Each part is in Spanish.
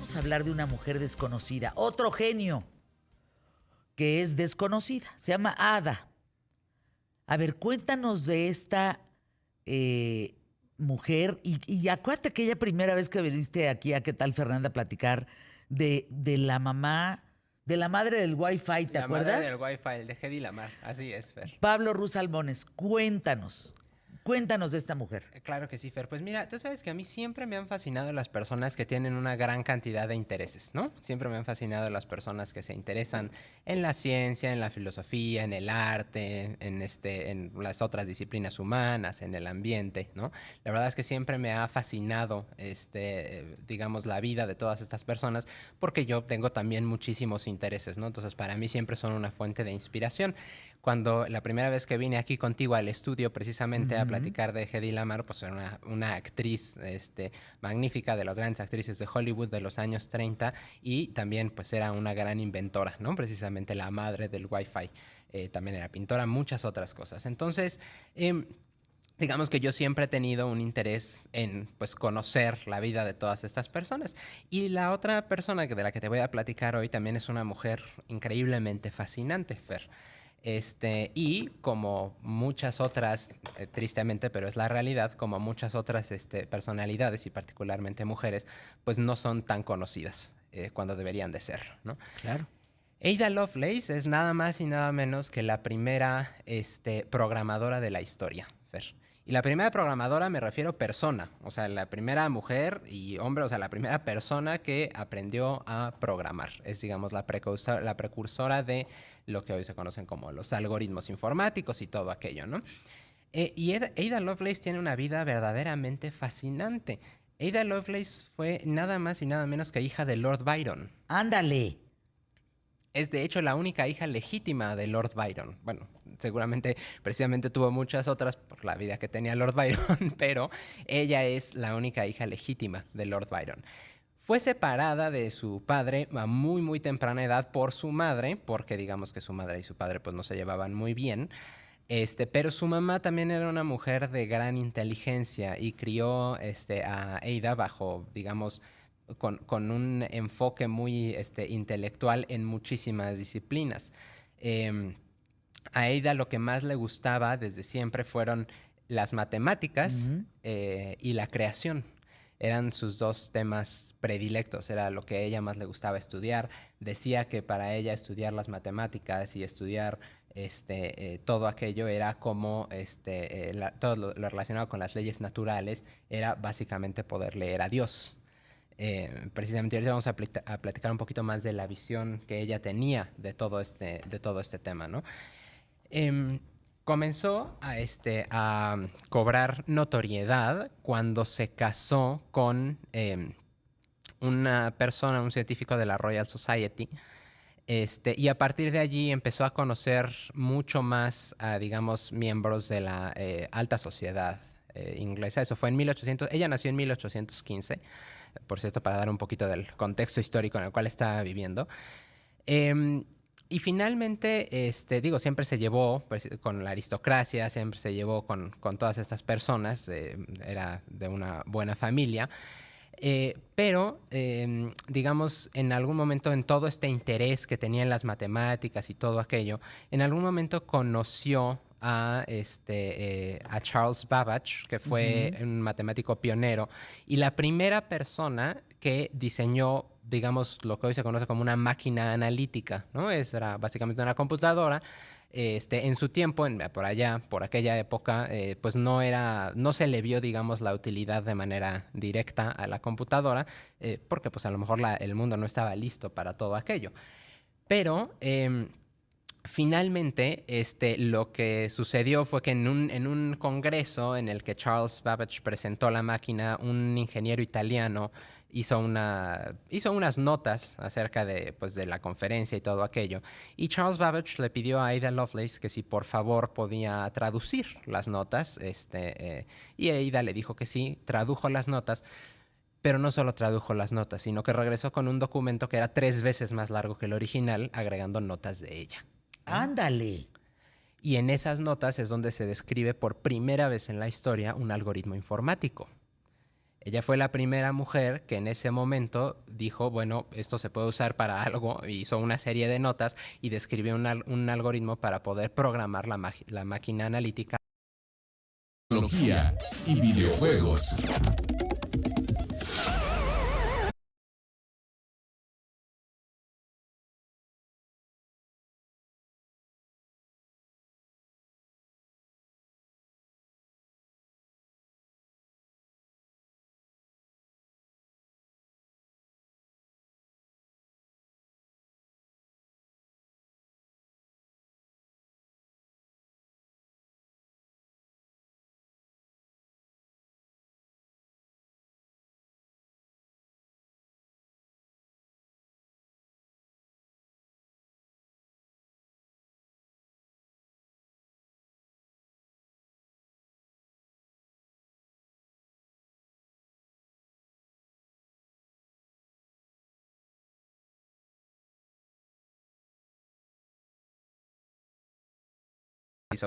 vamos a hablar de una mujer desconocida, otro genio que es desconocida, se llama Ada. A ver, cuéntanos de esta mujer y acuérdate aquella primera vez que viniste aquí a ¿Qué tal, Fernanda? A platicar de la mamá, de la madre del Wi-Fi, ¿te La madre del acuerdas? Wi-Fi, de Hedy Lamar, así es, Fer. Pablo Ruz Almones, cuéntanos de esta mujer. Claro que sí, Fer. Pues mira, tú sabes que a mí siempre me han fascinado las personas que tienen una gran cantidad de intereses, ¿no? Siempre me han fascinado las personas que se interesan en la ciencia, en la filosofía, en el arte, en las otras disciplinas humanas, en el ambiente, ¿no? La verdad es que siempre me ha fascinado, digamos, la vida de todas estas personas, porque yo tengo también muchísimos intereses, ¿no? Entonces, para mí siempre son una fuente de inspiración. Cuando la primera vez que vine aquí contigo al estudio precisamente a Ujú. platicar de Hedy Lamar, pues era una actriz magnífica, de las grandes actrices de Hollywood de los años 30, y también pues era una gran inventora, ¿no? Precisamente la madre del Wi-Fi. También era pintora, muchas otras cosas. Entonces, digamos que yo siempre he tenido un interés en pues conocer la vida de todas estas personas. Y la otra persona de la que te voy a platicar hoy también es una mujer increíblemente fascinante, Fer. Y como muchas otras, tristemente, pero es la realidad, como muchas otras personalidades y particularmente mujeres, pues no son tan conocidas cuando deberían de ser, ¿no? Claro. Ada Lovelace es nada más y nada menos que la primera programadora de la historia, Fer. Y la primera programadora me refiero persona, o sea, la primera mujer y hombre, o sea, la primera persona que aprendió a programar. Es, digamos, la precursora de lo que hoy se conocen como los algoritmos informáticos y todo aquello, ¿no? Y Ada Lovelace tiene una vida verdaderamente fascinante. Ada Lovelace fue nada más y nada menos que hija de Lord Byron. Ándale. Es de hecho la única hija legítima de Lord Byron. Bueno, seguramente precisamente tuvo muchas otras por la vida que tenía Lord Byron, pero ella es la única hija legítima de Lord Byron. Fue separada de su padre a muy muy temprana edad por su madre, porque digamos que su madre y su padre pues no se llevaban muy bien. Pero su mamá también era una mujer de gran inteligencia y crió a Ada bajo, digamos, con un enfoque muy intelectual en muchísimas disciplinas. Eh, a Ada lo que más le gustaba desde siempre fueron las matemáticas Ujú. y la creación. Eran sus dos temas predilectos, era lo que a ella más le gustaba estudiar. Decía que para ella estudiar las matemáticas y estudiar todo aquello era como todo lo relacionado con las leyes naturales era básicamente poder leer a Dios. Precisamente ahorita vamos a platicar un poquito más de la visión que ella tenía de todo este tema, ¿no? Eh, Comenzó a cobrar notoriedad cuando se casó con una persona, un científico de la Royal Society. Y a partir de allí empezó a conocer mucho más a, digamos, miembros de la alta sociedad inglesa. Eso fue en 1800. Ella nació en 1815, por cierto, para dar un poquito del contexto histórico en el cual estaba viviendo. Eh, y finalmente, digo, siempre se llevó pues, con la aristocracia, siempre se llevó con todas estas personas, era de una buena familia. Pero, digamos, en algún momento, en todo este interés que tenía en las matemáticas y todo aquello, en algún momento conoció a Charles Babbage, que fue Ujú. un matemático pionero, y la primera persona que diseñó, digamos, lo que hoy se conoce como una máquina analítica, ¿no? Era básicamente una computadora. En su tiempo, por allá, por aquella época, pues no se le vio, digamos, la utilidad de manera directa a la computadora, porque pues a lo mejor el mundo no estaba listo para todo aquello. Pero finalmente, lo que sucedió fue que en un congreso en el que Charles Babbage presentó la máquina, un ingeniero italiano hizo unas notas acerca pues, de la conferencia y todo aquello. Y Charles Babbage le pidió a Ada Lovelace que si por favor podía traducir las notas. Y Ada le dijo que sí, tradujo las notas. Pero no solo tradujo las notas, sino que regresó con un documento que era 3 veces más largo que el original, agregando notas de ella, ¿no? Ándale. Y en esas notas es donde se describe por primera vez en la historia un algoritmo informático. Ella fue la primera mujer que en ese momento dijo, bueno, esto se puede usar para algo, hizo una serie de notas y describió un algoritmo para poder programar la máquina analítica. Tecnología y videojuegos.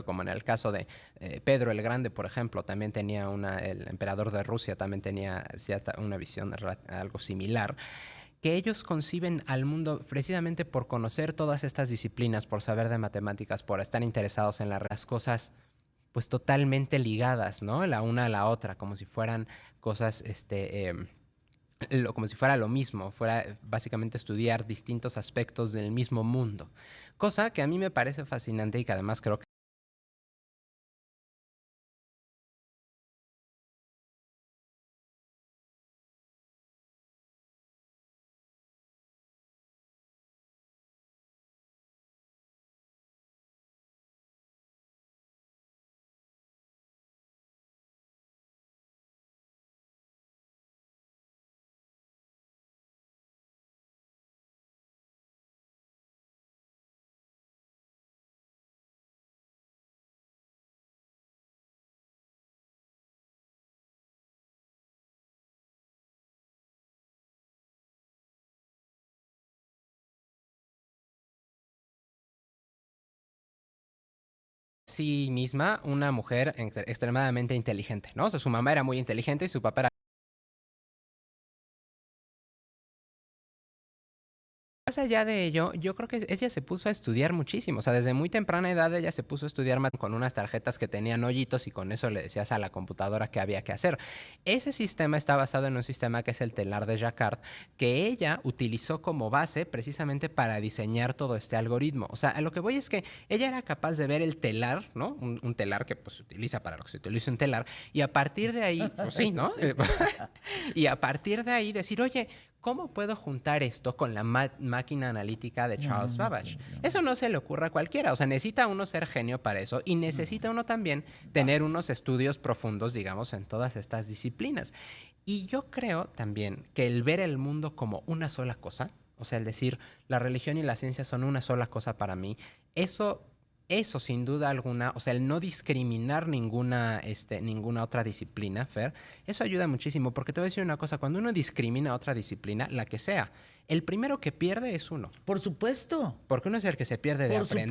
Como en el caso de Pedro el Grande, por ejemplo, también tenía el emperador de Rusia también tenía una visión algo similar, que ellos conciben al mundo precisamente por conocer todas estas disciplinas, por saber de matemáticas, por estar interesados en las cosas pues totalmente ligadas, ¿no? La una a la otra, como si fueran cosas, como si fuera lo mismo, fuera básicamente estudiar distintos aspectos del mismo mundo. Cosa que a mí me parece fascinante y que además creo que sí misma una mujer extremadamente inteligente, ¿no? O sea, su mamá era muy inteligente y su papá era... Más allá de ello, yo creo que ella se puso a estudiar muchísimo. O sea, desde muy temprana edad ella se puso a estudiar con unas tarjetas que tenían hoyitos y con eso le decías a la computadora qué había que hacer. Ese sistema está basado en un sistema que es el telar de Jacquard, que ella utilizó como base precisamente para diseñar todo este algoritmo. O sea, a lo que voy es que ella era capaz de ver el telar, ¿no? Un telar que pues se utiliza para lo que se utiliza un telar, y a partir de ahí, pues sí, ¿no? Y a partir de ahí decir, oye, ¿cómo puedo juntar esto con la máquina analítica de Charles Babbage? Eso no se le ocurre a cualquiera. O sea, necesita uno ser genio para eso y necesita uno también tener unos estudios profundos, digamos, en todas estas disciplinas. Y yo creo también que el ver el mundo como una sola cosa, o sea, el decir la religión y la ciencia son una sola cosa para mí, eso sin duda alguna, o sea, el no discriminar ninguna otra disciplina, Fer, eso ayuda muchísimo, porque te voy a decir una cosa, cuando uno discrimina otra disciplina, la que sea, el primero que pierde es uno. Por supuesto. Porque uno es el que se pierde de aprender.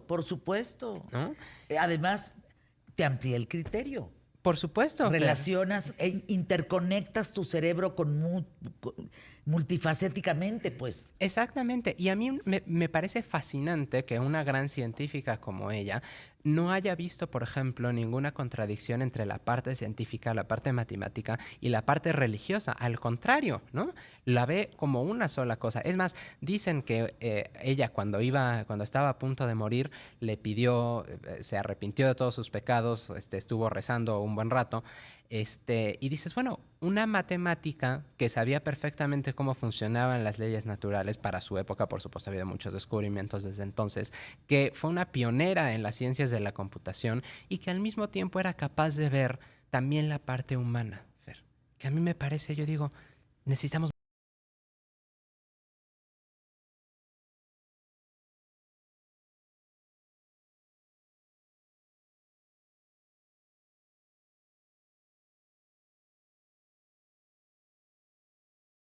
Por supuesto. ¿No? Además, te amplía el criterio. Por supuesto. Relacionas, interconectas tu cerebro multifacéticamente, pues. Exactamente. Y a mí me parece fascinante que una gran científica como ella no haya visto, por ejemplo, ninguna contradicción entre la parte científica, la parte matemática y la parte religiosa. Al contrario, ¿no? La ve como una sola cosa. Es más, dicen que ella cuando estaba a punto de morir, le pidió, se arrepintió de todos sus pecados, estuvo rezando un buen rato, y dices, bueno, una matemática que sabía perfectamente cómo funcionaban las leyes naturales para su época, por supuesto ha habido muchos descubrimientos desde entonces, que fue una pionera en las ciencias de la computación y que al mismo tiempo era capaz de ver también la parte humana, Fer, que a mí me parece, yo digo, necesitamos